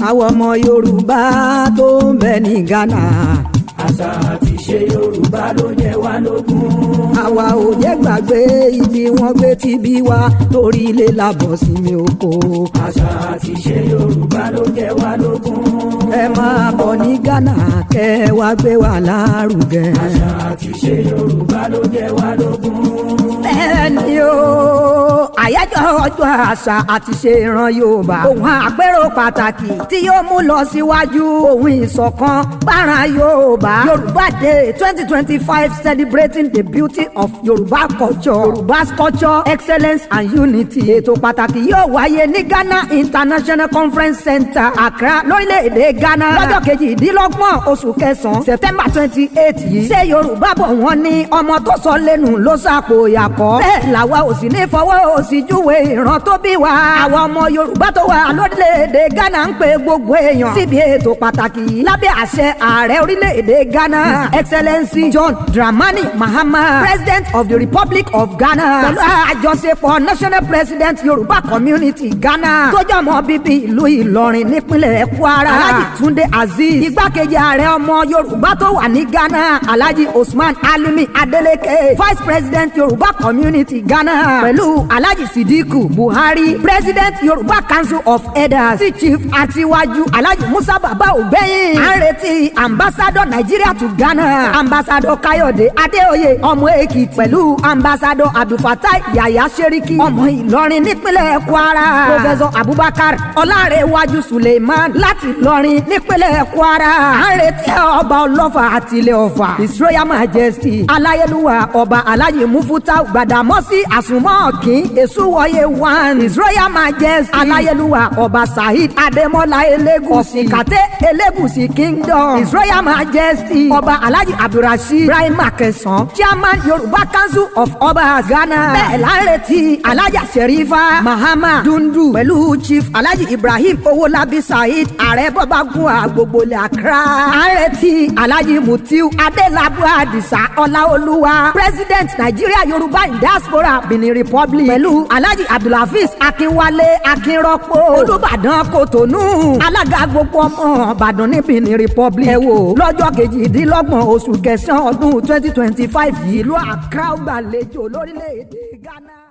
àwọn ọmọ Yorùbá tó ń bẹ ní Ghana. àṣà àti ìṣe Yorùbá ló jẹ wá lógún. àwa ò jẹ́ gbàgbé ibi wọ́n gbé ti bí wa torí ilé làbọ̀ sí mi oko. àṣà àti ìṣe Yorùbá ló jẹ wá lógún. ẹ máa bọ̀ ní Ghana kẹ́ wá gbé wa lárugẹ. àṣà àti ìṣe Yorùbá ló jẹ wá lógún. bẹ́ẹ̀ni o àyájọ́ ọjọ́ àṣà àti ìṣe ìran Yorùbá ohun àpérò pàtàkì tí yóò mú lọ síwájú ohun ìṣọ̀kan báran Yorùbá Yorùbá Day 2025 celebrating the beauty of Yorùbá culture Yorùbá's culture excellence and unity. ètò pàtàkì yóò wáyé ní Ghana International Conference Center Accra lórílẹ̀‐èdè Ghana lọ́jọ́ kejìdínlọ́gbọ̀n oṣù kẹsàn-án September 28 yìí. ṣé Yorùbá bọ̀ wọ́n ní ọmọ tó sọ lẹ́nu ló sàpò yàkọ́. bẹ́ẹ̀ làwa ò sì ní fọwọ́ òsì júwe ìran tó bí wa. àwọn ọmọ Yorùbá tó wà lórílẹ̀‐èdè Ghana ń pe gbogbo èèyàn síbi ètò pàtàkì yìí lábẹ́ àṣẹ ààrẹ orílẹ̀‐èdè Ghana Excellency John Dramani Mahama President of the Republic of Ghana pẹ̀lú àjọṣepọ̀ National President Yorùbá Community Ghana tó jọmọ bíbí ìlú Ìlọrin nípínlẹ̀ Kwara Alhaji Tunde Azeez igbákejì ààrẹ ọmọ Yorùbá tó wà ní Ghana Alhaji Osman Alimi Adeleke Vice President Yorùbá Community Ghana pẹ̀lú Alhaji Sidiku Buhari President Yorùbá Council of Elders sí Chief Atiwaju Alhaji Musa Baba Ogbẹ́yìn à ń retí Ambassador Nigeria to Ghana Ambassador Kayode Adeoye ọmọ Èkìtì pẹ̀lú Ambassador Abdulfatai Yaya Seriki ọmọ Ìlọrin nípínlẹ̀ Kwara Professor Abubakar Ọlárẹ̀wájú Suleiman láti Ìlọrin nípínlẹ̀ Kwara à ń retí ọba ọlọ́fà àti ilé ọ̀fà His Royal Majesty aláyélúwà ọba Alhaji Mufutau Gbàdámọ́sí Àsùnmọ́ọ̀kín Èsúwọ̀yé one His Royal Majesty aláyélúwà ọba Saheed Adémọ́lá Elégùṣì Ìkàtẹ́ Elégùṣì Kingdom His Royal Majesty ọba Alhaji Abdulrasheed Ibrahim Akẹsàn Chairman Yorùbá Council of Obas Ghana bẹ́ẹ̀ la ń retí Alhaja Sherifa Mahama Dundu pẹ̀lú Chief Alhaji Ibrahim Owolabi Saheed ààrẹ bọ́bágúnwà gbogbo ilẹ̀ Accra à ń retí Alhaji Mutiu Adelabu Adisa Ọláolúwa President Nigeria Yorùbá in Diaspora Benin Republic pẹ̀lú Alhaji Abdulhafiz Akínwálé Akínrọ́pò Olúbàdàn Kòtónú alága gbogbo ọmọ Ìbàdàn ní Benin Republic ẹ wò lọ́jọ́ kejìdínlọ́gbọ̀n oṣù kẹsàn-án ọdún 2025 yìí ìlú Accra gbàlejò lórílẹ̀‐èdè Ghana.